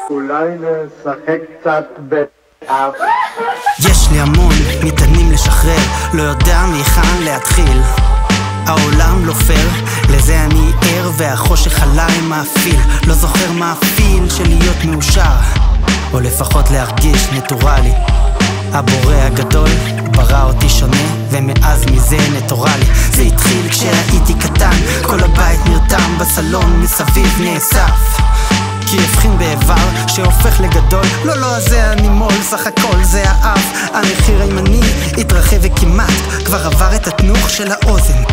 אולי נשחק קצת באף. יש לי המון מטענים לשחרר, לא יודע מהיכן להתחיל. העולם לא פייר, לזה אני ער, והחושך עליי מאפיל. לא זוכר מה הפיל של להיות מאושר, או לפחות להרגיש נטורלי. הבורא הגדול ברא אותי שונה, ומאז מזה נטורלי. זה התחיל כשהייתי קטן, כל הבית נרתם בסלון, מסביב נאסף כי הבחין באיבר שהופך לגדול. לא, זה הנימול, סך הכל זה האף. המחיר הימני התרחב וכמעט כבר עבר את התנוך של האוזן.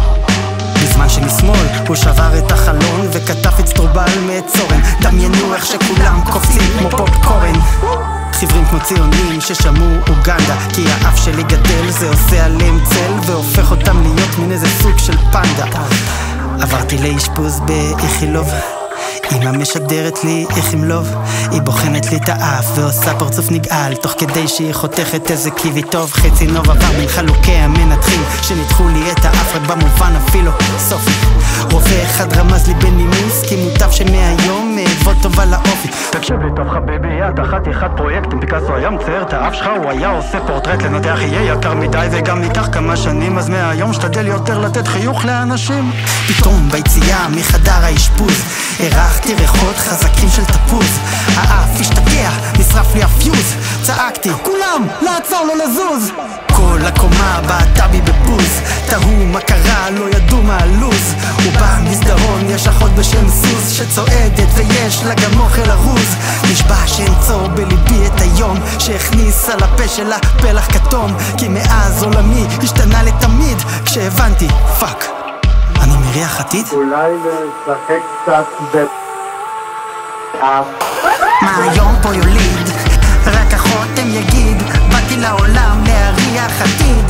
בזמן שמשמאל הוא שבר את החלון וכתב אצטרובל מעצורן. דמיינו איך שכולם קופצים כמו פופקורן, חיוורים כמו ציונים ששמעו אוגנדה. כי האף שלי גדל, זה עושה עליהם צל והופך אותם להיות מין איזה סוג של פנדה. עברתי לאשפוז באיכילוב, אמא משדרת לי איך אמלוב. היא בוחנת לי את האף ועושה פרצוף נגעל, תוך כדי שהיא חותכת איזה קיבי טוב. חצי נוב עבר בין חלוקי המנתחים שניתחו לי את האף רק במובן הפילוסופי. רופא אחד רמז לי בנימוס כי מוטב שמהיום אעבוד טוב על האופי. תקשיב לי טוב חביבי, יד אחת אחד פרויקטים. פיקאסו היה מצייר את האף שלך, הוא היה עושה פורטרט. לנתח יהיה יקר מדי וגם ניתח כמה שנים, אז מהיום שתדל יותר לתת חיוך לאנשים. פתאום ביציאה מחדר האשפוז הרחתי ריחות חזקים של תפוז. האף השתגע, נשרף לי הפיוז. צעקתי, כולם, לעצור לו לזוז. כל הקומה בעטה בי בבוז, תראו מה קרה, לא ידעו מה הלוז. ובמסדרון יש אחות בשם סוס שצועדת ויש לה גם אוכל ארוז. נשבע שאנצור בליבי את היום שהכניס על הפה שלה פלח כתום, כי מאז עולמי השתנה לתמיד כשהבנתי, פאק, אני מריח עתיד. אולי נשחק קצת באף. מה היום פה יוליד, רק החותם יגיד, באתי לעולם להריח עתיד.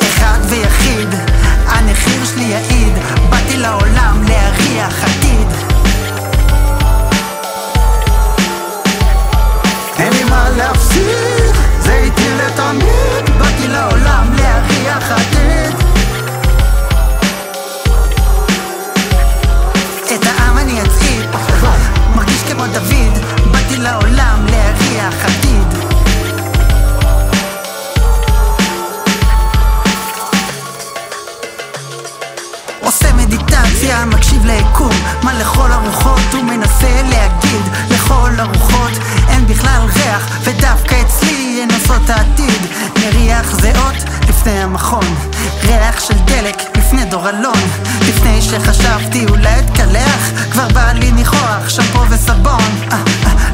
אחד ויחיד, הנחיר שלי יעיד, באתי לעולם להריח עתיד. אין לי מה להפסיד, זה איתי לתמיד, באתי לעולם להריח עתיד. את העם אני אצעיד, מרגיש כמו דוד, באתי לעולם להריח עתיד. עושה מדיטציה, מקשיב ליקום, מה לכל הרוחות הוא מנסה להגיד. לכל הרוחות אין בכלל ריח, ודווקא אצלי אין עושות העתיד. מריח זהות לפני המכון, ריח של דלק לפני דור אלון. לפני שחשבתי אולי אתקלח, כבר בא לי ניחוח, שמפו וסבון.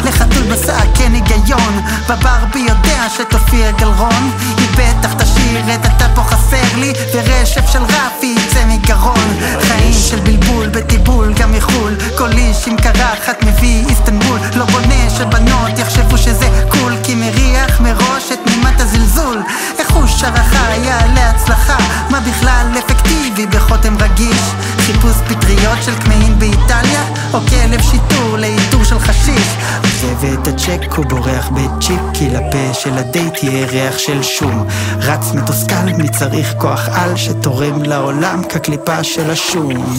לחתול בשק אין היגיון, בברבי יודע שתופיע גלרון. היא בטח תשאיר את אתה פה חסר לי, ורשף של רפי יצא מגרון. חיים של בלבול בטיבול גם מחול, כל איש עם קרחת מביא איסטנבול. לא בונה שבנות יחשבו שזה קול, כי מריח מראש את נימת הזלזול. איך הוא שרחה יעלה הצלחה, מה בכלל אפקטיבי בחותם רגיש. חיפוש פטריות של כמהין באיטליה, או כלב שיטור לאיתור של חשיש. עוזב את הצ'ק הוא בורח בצ'יק, כי לפה של הדייט יהיה ריח של שום. רץ מתוסכל מי צריך כוח על שתורם לעולם כקליפה של השום.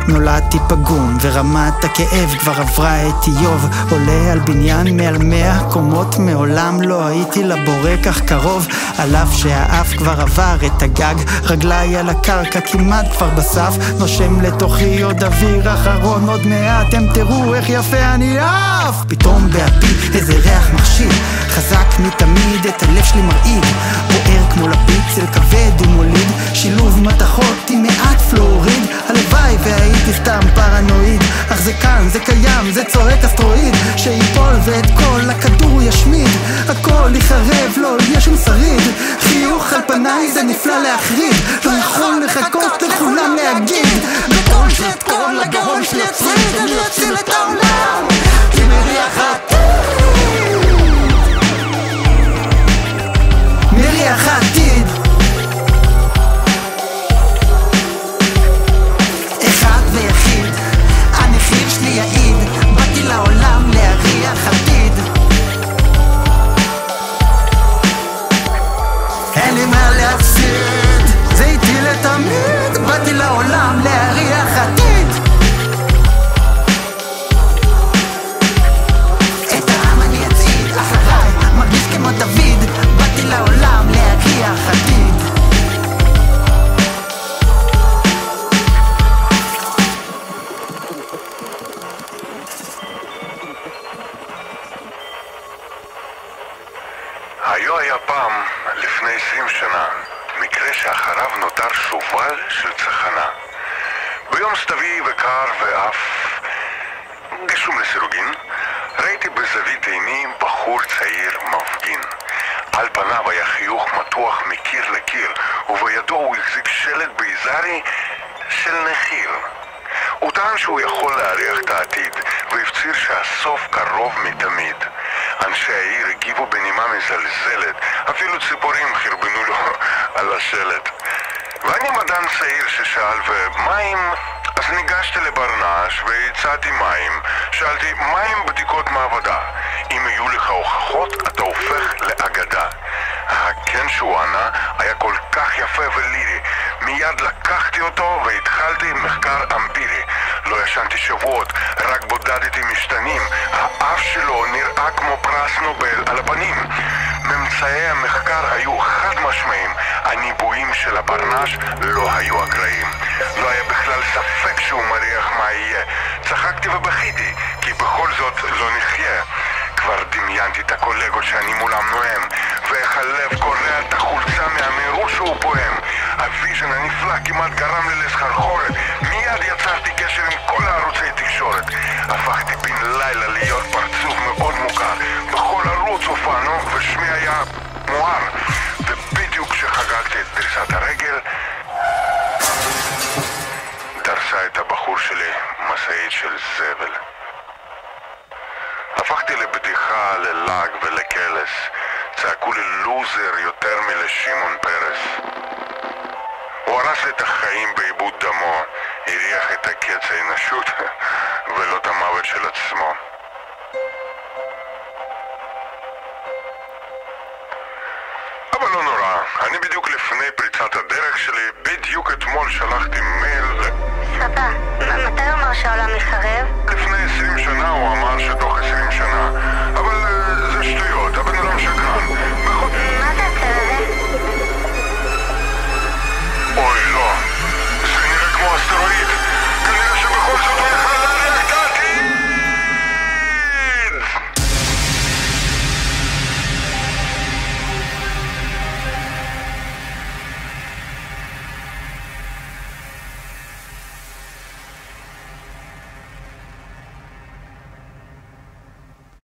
נולדתי פגום ורמת הכאב כבר עברה את איוב. עולה על בניין מעל 100 קומות, מעולם לא הייתי לבורא כך קרוב. על אף שהאף כבר עבר את הגג, רגליי על הקרקע כמעט כבר בסף. נושם לתוכי עוד אוויר אחרון, עוד מעט הם תראו איך יפה אני אף. פתאום באפי איזה ריח מכשיר, חזק מתמיד את הלב שלי מרעיד. בוער כמו לפיד, צל כבד ומוליד, שילוב מתכות עם מעט פלואוריד. הלוואי והייתי סתם פרנואיד, אך זה כאן, זה קיים, זה צועק אסטרואיד שיפול ואת כל הכדור ישמיד. הכל יחרב, לא יהיה שום שריד. חיוך על פניי זה נפלא להחריד, לא יכול לחכות לכולם להגיד בקול שאת כל הגרון שלי יצריד. אני אציל את העולם כי מריח עתיד, מריח עתיד. אחד ויחיד, הנחיר שלי יעיד, באתי לעולם להריח עתיד. אין לי מה להפסיד, זה איתי לתמיד, באתי לעולם להריח עתיד. ביום סתווי וקר ואף גשום לסירוגין, ראיתי בזווית עיני בחור צעיר מפגין. על פניו היה חיוך מתוח מקיר לקיר, ובידו הוא החזיק שלט ביזארי של נחיר. הוא טען שהוא יכול להריח את העתיד, והפציר שהסוף קרוב מתמיד. אנשי העיר הגיבו בנימה מזלזלת, אפילו ציפורים חרבנו לו על השלט. ואני מדען צעיר ששאל ומים, אז ניגשתי לברנש והצעתי מים. שאלתי, מים בדיקות מעבדה? אם יהיו לך הוכחות, אתה הופך לאגדה. הכן שהוא ענה היה כל כך יפה ולירי. מיד לקחתי אותו והתחלתי מחקר אמפירי. לא ישנתי שבועות, רק בודדתי משתנים. האף שלו נראה כמו פרס נובל על הפנים. ממצאי המחקר היו חד משמעיים. הניבויים של הברנש לא היו אקראיים. לא היה בכלל ספק שהוא מריח מה יהיה. צחקתי ובכיתי, כי בכל זאת לא נחיה. כבר דמיינתי את הקולגות שאני מולם נואם, ואיך הלב קורע את החולצה מהמהירות שהוא פועם. הוויז'ן הנפלא כמעט גרם לי לסחרחורת. מיד יצרתי קשר עם כל הערוצי תקשורת. הפכתי בן לילה להיות פרצוף מאוד מוכר. בכל ערוץ הופענו ושמי היה מואר. ובדיוק כשחגגתי את דריסת הרגל, דרסה את הבחור שלי משאית של זבל. הפכתי לבדיחה, ללעג ולקלס. צעקו לי לוזר יותר מלשמעון פרס. הוא הרס לי את החיים בעיבוד דמו, הריח את הקץ האנושות ולא את המוות של עצמו. אבל לא נורא, אני בדיוק לפני פריצת הדרך שלי, בדיוק אתמול שלחתי מייל